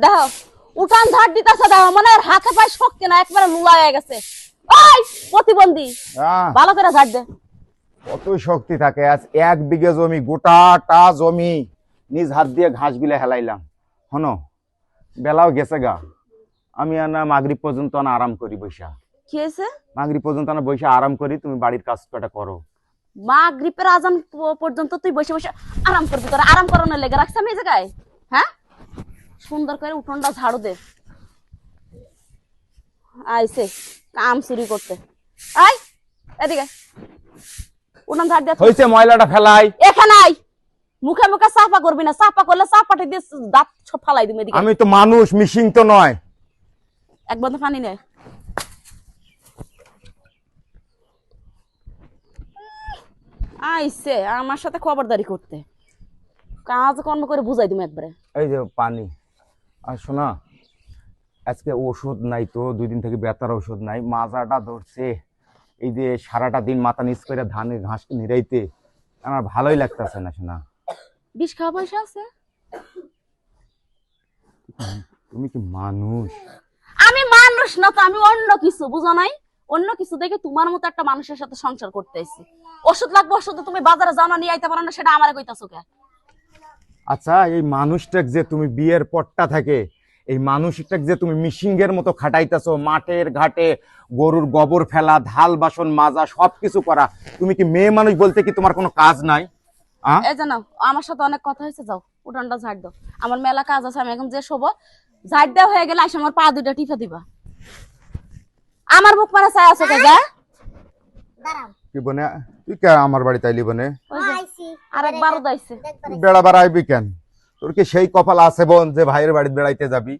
দেখো উঠান ঝাড় দিতেছে, দেখো মানে ওর হাতে পায়ে শক্তি না, একবারে লুলা হয়ে গেছে। ওই প্রতিবন্ধী, ভালো করে ঝাড় দে। কত শক্তি থাকে। আজ 1 বিঘা জমি, গোটাটা জমি নিজ হাত দিয়ে ঘাস গুলে হেলাইলাম। হনো বেলাও গেছে গা, আমি না মাগরিব পর্যন্ত না আরাম করি বৈশা। কি হয়েছে? মাগরিব পর্যন্ত না বৈশা আরাম করি, তুমি বাড়ির কাজ কটা করো। মাগরিবের আজান পর্যন্ত তুই বসে বসে আরাম করবি? তোর আরাম করানোর লেগে রাখছি আমি এই জায়গায়? হ্যাঁ, সুন্দর করে উঠোনটা ঝাড়ু দে। আইছে কাম চুরি করতে। আই এদিকে উঠোন ঝাড় দে। হইছে ময়লাটা ফেলাই এখানে আই, মুখে মুখে চাপা করবি না, চাপা করলে চাপাটি দিয়ে দাঁত সব ফালাই দিবি। এদিকে আমি তো মানুষ, মিশিং তো নয়। এক বন্ধ পানি নে। আইছে আমার সাথে খবরদারি করতে, কাজ কর্ম করে বুঝাই দিম একবারে। এই যে পানি। আর শোনা, আজকে ওষুধ নাই তো, 2 দিন থেকে ব্যথার ওষুধ নাই, মাজাটা ধরছে। এই যে সারাটা দিন মাথা নিচ করে ধানের ঘাস নিরাইতে আমার ভালোই লাগতেছে না। শোনা, বিষ খাওয়া পয়সা আছে? তুমি কি মানুষ? আমি মানুষ না তো, আমি অন্য কিছু, বুঝো নাই? অন্য কিছু দেখে তোমার মতো একটা মানুষের সাথে সংসার করতে আইছি। ওষুধ লাগবে, ওষুধ তুমি বাজারে যাও না, নিয়ে আইতে পারো না, সেটা আমারে কইতাছো কে? আচ্ছা, এই মানুষটাকে যে তুমি বিয়ের পরটা থাকে, এই মানুষটাকে যে তুমি মিশিংয়ের মতো খাটাইতেছো, মাঠের ঘাটে গরুর গোবর ফেলা, ধাল বাসন মাজা, সবকিছু করা, তুমি কি মেয়ে মানুষ বলতে কি তোমার কোনো কাজ নাই? এই জানো, আমার সাথে অনেক কথা হয়েছে, যাও উঠানটা ঝাড় দাও। আমার মেলা কাজ আছে, আমি এখন যে শোবো, ঝাড় দেওয়া হয়ে গেলে আসে আমার পা দুইটা টিপে দিবা। আমার মুখ মানে চাই আছো কে? যা কি বনে তুই কে আমার বাড়িতে আইলি বনে? আরেক বারো দাইছে। বেড়া বেড়া আইবি কেন? তোর কি সেই কপাল আছে বোন যে ভাইয়ের বাড়িতে বেড়াইতে যাবি?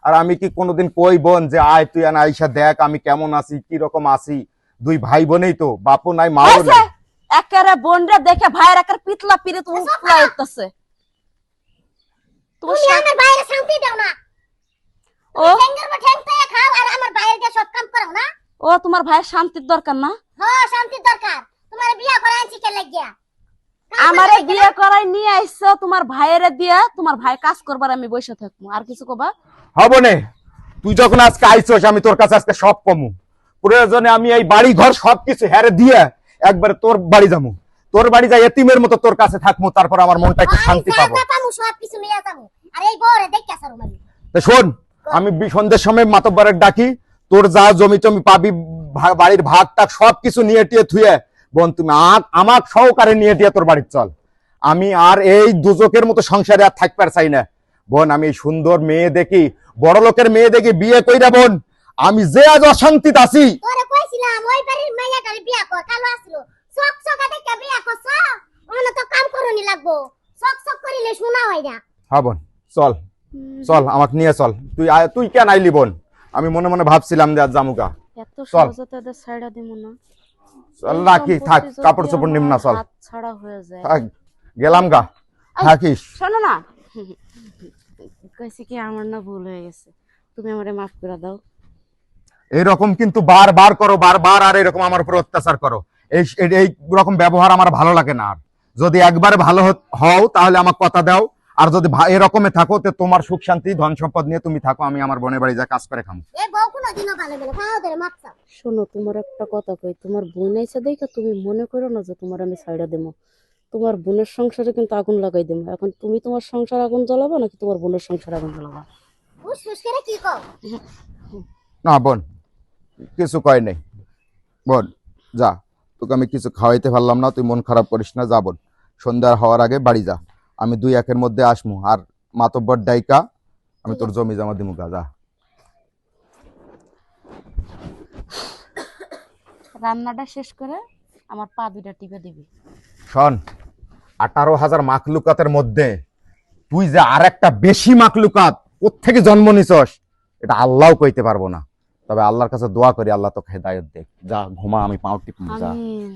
আর আমি কি কোনোদিন কই বোন যে আয় তুই আনা আইসা দেখ আমি কেমন আছি, কি রকম আছি? 2 ভাই বোনেই তো, বাপও নাই মাও নাই। একেবারে বোনরে দেখে ভাইয়ের একের পিতলা পিরে তুমি উতলা উঠতেছে। তুমি আমার বাইরে শান্তি দাও না। ও ঠ্যাঙ্গের মধ্যে ঠ্যাং পেয়ে খাও আর আমার বাইরে দিয়ে সব কাম করো না। ও তোমার ভাইয়ের শান্তির দরকার না? হ্যাঁ, শান্তির দরকার। তোমার বিয়া করে আনছি কে লাগিয়া? আমারে বিয়ে করাই নিয়ে আইছো তোমার ভাইয়েরে দিয়া, তোমার ভাই কাজ করবার আমি বসে থাকবো, আর কিছু কবা? হবো নে, তুই যখন আজকে আইছস আমি তোর কাছে আজকে সব কমু। প্রয়োজনে আমি এই বাড়ি ঘর সবকিছু হেরে দিয়ে একবারে তোর বাড়ি যাবো, তোর বাড়ি যাই এতিমের মতো তোর কাছে থাকবো, তারপর আমার মনটা একটু শান্তি পাবো। পাবো সব কিছু নিয়ে যাবো। আর এই বউরে দেখতে আসো মানে। তো শোন, আমি সন্ধ্যের সময় মাতব্বরের ডাকি, তোর যা জমি টমি পাবি, বাড়ির ভাগ টাক সবকিছু নিয়ে টিয়ে থুয়ে বোন তুমি আমার সহকারে নিয়ে দিয়ে তোর বাড়ির চল। আমি আর এই দুজকের মতো সংসারে আর থাকতে চাই না বোন। আমি সুন্দর মেয়ে দেখি, বড় লোকের মেয়ে দেখি বিয়ে কইরা বোন, আমি যে আজ অশান্তিতে আছি। তোরে কইছিলাম ওই বাড়ির মেয়েটারে বিয়া কর, কালো আসলো সক সকা দেখে বিয়া করছ, ওখানে তো কাম করনি লাগবো, সক সক করিলে শোনা হয় না। হ্যাঁ বোন চল, চল আমাকে নিয়ে চল। তুই কেন আইলি বোন? আমি মনে মনে ভাবছিলাম যে আজ জামুকা। এত সহজে তো এদের ছাইড়া দিমু না। চল রাখি, থাক, কাপড় চোপড় নিম না, চল হাত ছাড়া হয়ে যায়। থাক, গেলাম গা, থাকিস। শোনো না, কইছি কি আমার না ভুল হয়ে গেছে, তুমি আমারে মাফ করে দাও। এরকম কিন্তু বারবার করো, বারবার আর এরকম আমার উপর অত্যাচার করো, এই রকম ব্যবহার আমার ভালো লাগে না। আর যদি একবার ভালো হও তাহলে আমাকে কথা দাও, আর যদি এরকমে থাকো তো তোমার সুখ শান্তি ধন সম্পদ নিয়ে তুমি থাকো, আমি আমার বোনের বাড়ি যা কাজ করে খাবো। এই বউ কোনদিনও ভালো বলে খাও ধরে মাপছা। শোনো, তোমার একটা কথা কই, তোমার বোন আইছে দেখে তুমি মনে করো না যে তোমার আমি ছাইড়া দেবো। তোমার বোনের সংসারে কিন্তু আগুন লাগাই দেবো। এখন তুমি তোমার সংসার আগুন জ্বালাবা নাকি তোমার বোনের সংসার আগুন জ্বালাবা? হুস হুস করে কি কও? না বোন, কিছু কয় নেই বোন, যা, তোকে আমি কিছু খাওয়াইতে পারলাম না, তুই মন খারাপ করিস না, যা বোন, সন্ধ্যা হওয়ার আগে বাড়ি যা, আমি 2-1 মধ্যে আসমু। আর মাতব্বর ডাইকা আমি তোর জমি জমা দিমু, যা। রান্নাটা শেষ করে আমার পা দুইটা টিপে দিবি। শোন, 18,000 মাখলুকাতের মধ্যে তুই যে আর একটা বেশি মাখলুকাত কোত্থেকে জন্ম নিছস এটা আল্লাহও কইতে পারবো না। তবে আল্লাহর কাছে দোয়া করি আল্লাহ তোকে হেদায়েত দেখ। যা ঘুমা, আমি পাও টিপি, যা। আমিন।